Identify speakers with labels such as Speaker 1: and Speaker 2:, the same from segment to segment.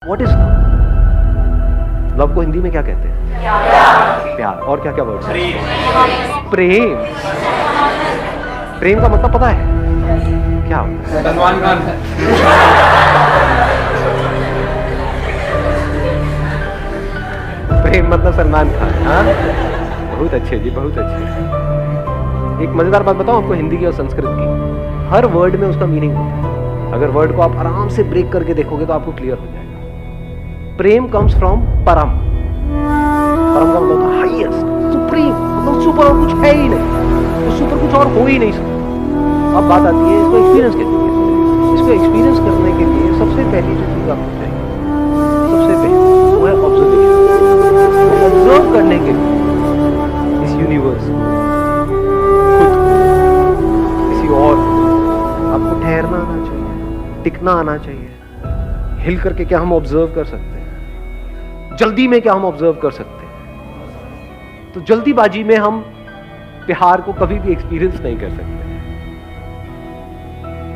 Speaker 1: What is love? Love को हिंदी में क्या कहते हैं? प्यार। और क्या क्या वर्ड? प्रेम। प्रेम का मतलब पता है क्या होता है?
Speaker 2: सलमान खान।
Speaker 1: प्रेम मतलब सलमान खान। हाँ, बहुत अच्छे जी, बहुत अच्छे। एक मजेदार बात बताऊं आपको हिंदी की और संस्कृत की, हर वर्ड में उसका मीनिंग होता है। अगर वर्ड को आप आराम से ब्रेक करके देखोगे तो आपको क्लियर हो जाएगा। प्रेम कम्स फ्रॉम परम। परम का मतलब हाईएस्ट, सुप्रीम, मतलब सुपर और कुछ है ही नहीं, तो सुपर कुछ और हो ही नहीं सकता। अब बात आती है इसको एक्सपीरियंस कहते हैं। इसको एक्सपीरियंस करने के लिए सबसे पहली जो चीज आपको चाहिए, सबसे पहले वो है ऑब्जर्वेशन। ऑब्जर्व करने के लिए इस यूनिवर्स खुद किसी और आपको ठहरना आना चाहिए, टिकना आना चाहिए। हिल करके क्या हम ऑब्जर्व कर सकते हैं? जल्दी में क्या हम ऑब्जर्व कर सकते हैं? तो जल्दीबाजी में हम प्यार को कभी भी एक्सपीरियंस नहीं कर सकते।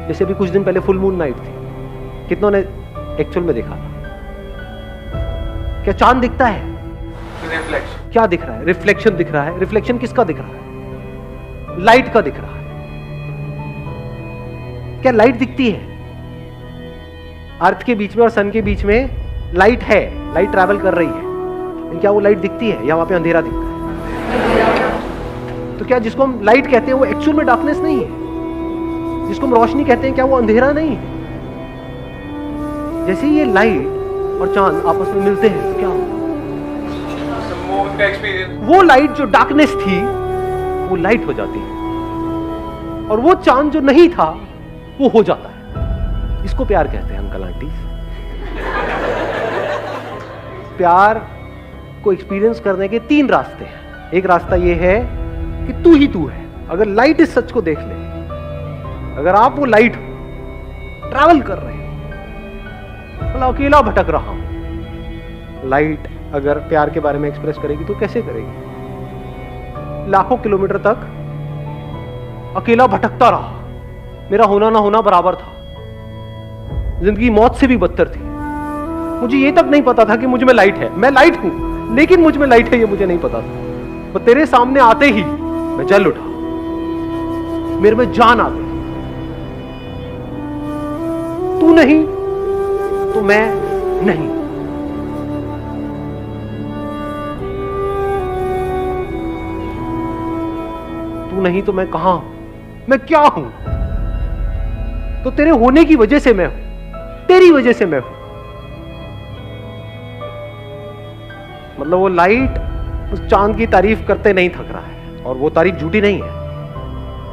Speaker 1: जैसे अभी कुछ दिन पहले फुल मून नाइट थी, कितनों ने एक्चुअल में देखा था? क्या चांद दिखता है?
Speaker 2: रिफ्लेक्शन।
Speaker 1: क्या दिख रहा है? रिफ्लेक्शन दिख रहा है। रिफ्लेक्शन किसका दिख रहा है? लाइट का दिख रहा है। क्या लाइट दिखती है? अर्थ के बीच में और सन के बीच में लाइट है, लाइट ट्रैवल कर रही है, लेकिन क्या वो लाइट दिखती है या वहां पे अंधेरा दिखता है? तो क्या जिसको हम लाइट कहते हैं वो एक्चुअल में डार्कनेस नहीं है? जिसको हम रोशनी कहते हैं क्या वो अंधेरा नहीं है? जैसे ये लाइट और चांद आपस में मिलते हैं तो क्या होगा? वो लाइट जो डार्कनेस थी वो लाइट हो जाती है, और वो चांद जो नहीं था वो हो जाता है। इसको प्यार कहते हैं अंकल आंटी। प्यार को एक्सपीरियंस करने के 3 रास्ते हैं। एक रास्ता ये है कि तू ही तू है। अगर लाइट इस सच को देख ले, अगर आप वो लाइट हो, ट्रैवल कर रहे हो, मतलब अकेला भटक रहा हूं, लाइट अगर प्यार के बारे में एक्सप्रेस करेगी तो कैसे करेगी? लाखों किलोमीटर तक अकेला भटकता रहा, मेरा होना ना होना बराबर था, जिंदगी मौत से भी बदतर थी। मुझे ये तक नहीं पता था कि मुझ में लाइट है। मैं लाइट हूं, लेकिन मुझ में लाइट है ये मुझे नहीं पता था। तो तेरे सामने आते ही मैं जल उठा, मेरे में जान आ गई। तू नहीं तो मैं नहीं। तू नहीं तो मैं कहां हूं? मैं क्या हूं? तो तेरे होने की वजह से मैं हूं, तेरी वजह से मैं हूं। मतलब वो लाइट उस चांद की तारीफ करते नहीं थक रहा है, और वो तारीफ झूठी नहीं है,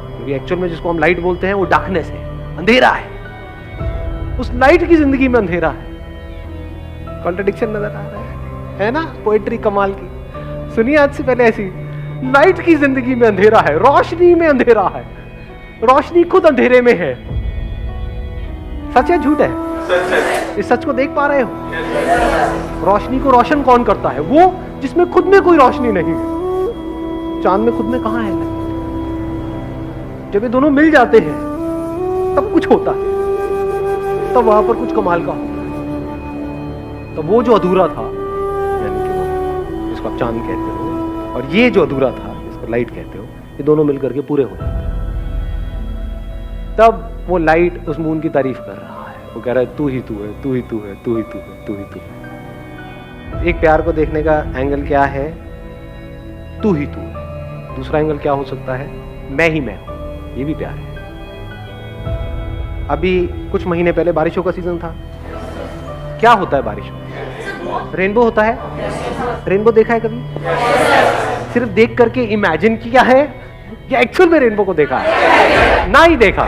Speaker 1: क्योंकि एक्चुअल में जिसको हम लाइट बोलते हैं वो डार्कनेस है, अंधेरा है। उस लाइट की जिंदगी में अंधेरा है। कॉन्ट्रडिक्शन नजर आ रहा है ना? पोएट्री कमाल की। सुनिए आज से पहले ऐसी, लाइट की जिंदगी में अंधेरा है, रोशनी में अंधेरा है, रोशनी खुद अंधेरे में है। सच है झूठ है? इस सच को देख पा रहे हो? रोशनी को रोशन कौन करता है? वो जिसमें खुद में कोई रोशनी नहीं है। चांद में खुद में कहां है लाइट? जब ये दोनों मिल जाते हैं तब कुछ होता है, तब वहां पर कुछ कमाल का होता है। तब वो जो अधूरा था, यानी कि वो जिसको आप चांद कहते हो, और ये जो अधूरा था जिसको लाइट कहते हो, ये दोनों मिलकर के पूरे हो जाते हैं। तब वो लाइट उस मून की तारीफ कर रहा है, वो कह रहा है तू ही तू है, तू ही तू है, तू ही तू है, तू ही तू है। एक प्यार को देखने का एंगल क्या है? तू ही तू है। दूसरा एंगल क्या हो सकता है? मैं ही मैं हूं, ये भी प्यार है। अभी कुछ महीने पहले बारिशों का सीजन था। क्या होता है बारिश में? रेनबो होता है। रेनबो देखा है कभी? सिर्फ देख करके इमेजिन किया है या एक्चुअल में रेनबो को देखा है? ना ही देखा,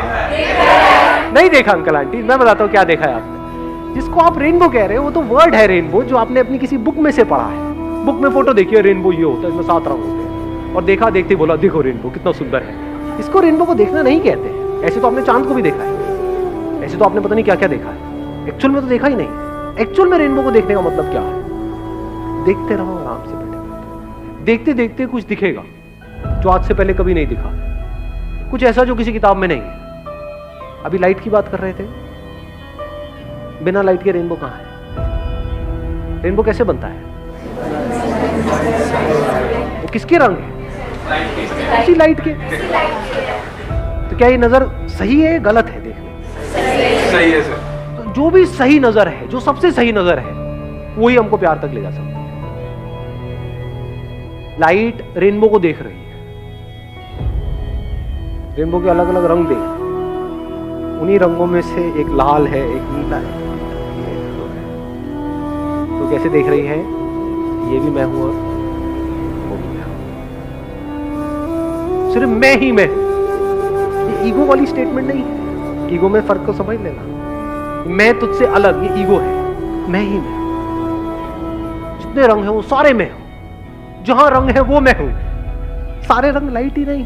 Speaker 1: नहीं देखा अंकल आंटी। मैं बताता हूँ क्या देखा है आपने। जिसको आप रेनबो कह रहे हो वो तो वर्ड है रेनबो, जो आपने अपनी किसी बुक में से पढ़ा है। बुक में फोटो देखी है, रेनबो ये होता है, इसमें 7 रंग होते हैं, और देखा देखते बोला देखो रेनबो कितना सुंदर है। इसको रेनबो को देखना नहीं कहते हैं। ऐसे तो आपने चांद को भी देखा है, ऐसे तो आपने पता नहीं क्या क्या देखा है, एक्चुअल में तो देखा ही नहीं। एक्चुअल में रेनबो को देखने का मतलब क्या है? देखते रहो आराम से बैठे बैठे, देखते देखते कुछ दिखेगा जो आज से पहले कभी नहीं दिखा, कुछ ऐसा जो किसी किताब में नहीं है। अभी लाइट की बात कर रहे थे, बिना लाइट के रेनबो कहां है? रेनबो कैसे बनता है? वो किसके रंग है? उसी लाइट के। तो क्या ये नजर सही है, गलत है? देखने
Speaker 2: सही है सर।
Speaker 1: तो जो भी सही नजर है, जो सबसे सही नजर है, वही हमको प्यार तक ले जा सकती है। लाइट रेनबो को देख रही है, रेनबो के अलग अलग रंग देख, उन्हीं रंगों में से एक लाल है, एक नीला है। तो कैसे देख रही है? ये भी मैं हूं और वो भी मैं हूं, सिर्फ मैं ही मैं हूं। ये ईगो वाली स्टेटमेंट नहीं है। ईगो में फर्क को समझ लेना। मैं तुझसे अलग, ये ईगो है। मैं ही मैं हूं। जितने रंग हैं वो सारे मैं हूं। जहां रंग है वो मैं हूं। सारे रंग लाइट ही नहीं।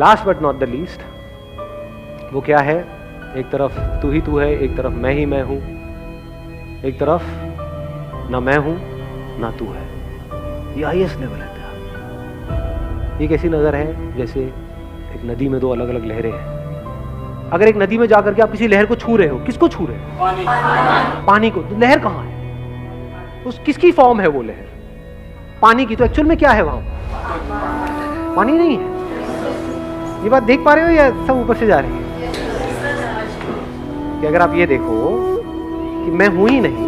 Speaker 1: Last but not the least, वो क्या है? एक तरफ तू ही तू है, एक तरफ मैं ही मैं हूं, एक तरफ ना मैं हूं ना तू है। ये हाईएस्ट लेवल है प्यार। ये कैसी नजर है? जैसे एक नदी में दो अलग अलग लहरें हैं। अगर एक नदी में जाकर के आप किसी लहर को छू रहे हो, किसको छू रहे हो? पानी को। तो लहर कहां है? उस किसकी फॉर्म है वो लहर? पानी की। तो एक्चुअल में क्या है वहां? पानी नहीं है। ये बात देख पा रहे हो या सब ऊपर से जा रही है? कि अगर आप ये देखो कि मैं हूं ही नहीं,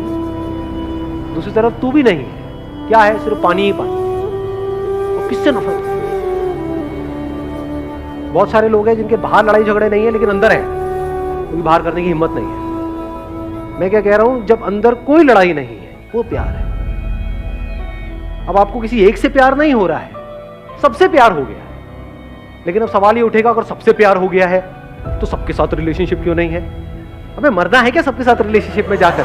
Speaker 1: दूसरी तरफ तू भी नहीं है, क्या है? सिर्फ पानी ही पानी। तो किससे नफरत? बहुत सारे लोग हैं जिनके बाहर लड़ाई झगड़े नहीं है लेकिन अंदर है, क्योंकि बाहर करने की हिम्मत नहीं है। मैं क्या कह रहा हूं? जब अंदर कोई लड़ाई नहीं है वो प्यार है। अब आपको किसी एक से प्यार नहीं हो रहा है, सबसे प्यार हो गया है। लेकिन अब सवाल ये उठेगा, अगर सबसे प्यार हो गया है तो सबके साथ रिलेशनशिप क्यों नहीं है? अबे मरना है क्या सबके साथ रिलेशनशिप में जाकर?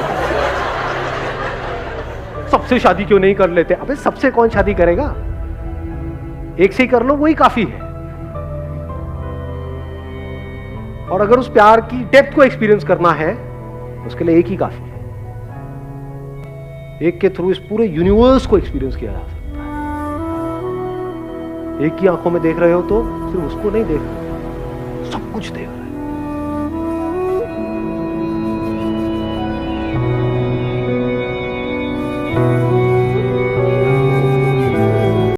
Speaker 1: सबसे शादी क्यों नहीं कर लेते? अबे सबसे कौन शादी करेगा? एक से ही कर लो, वही काफी है। और अगर उस प्यार की डेप्थ को एक्सपीरियंस करना है, उसके लिए एक ही काफी है। एक के थ्रू इस पूरे यूनिवर्स को एक्सपीरियंस किया जा सकता है। एक की आंखों में देख रहे हो तो सिर्फ उसको नहीं देख रहे, सब कुछ देख रहे हो।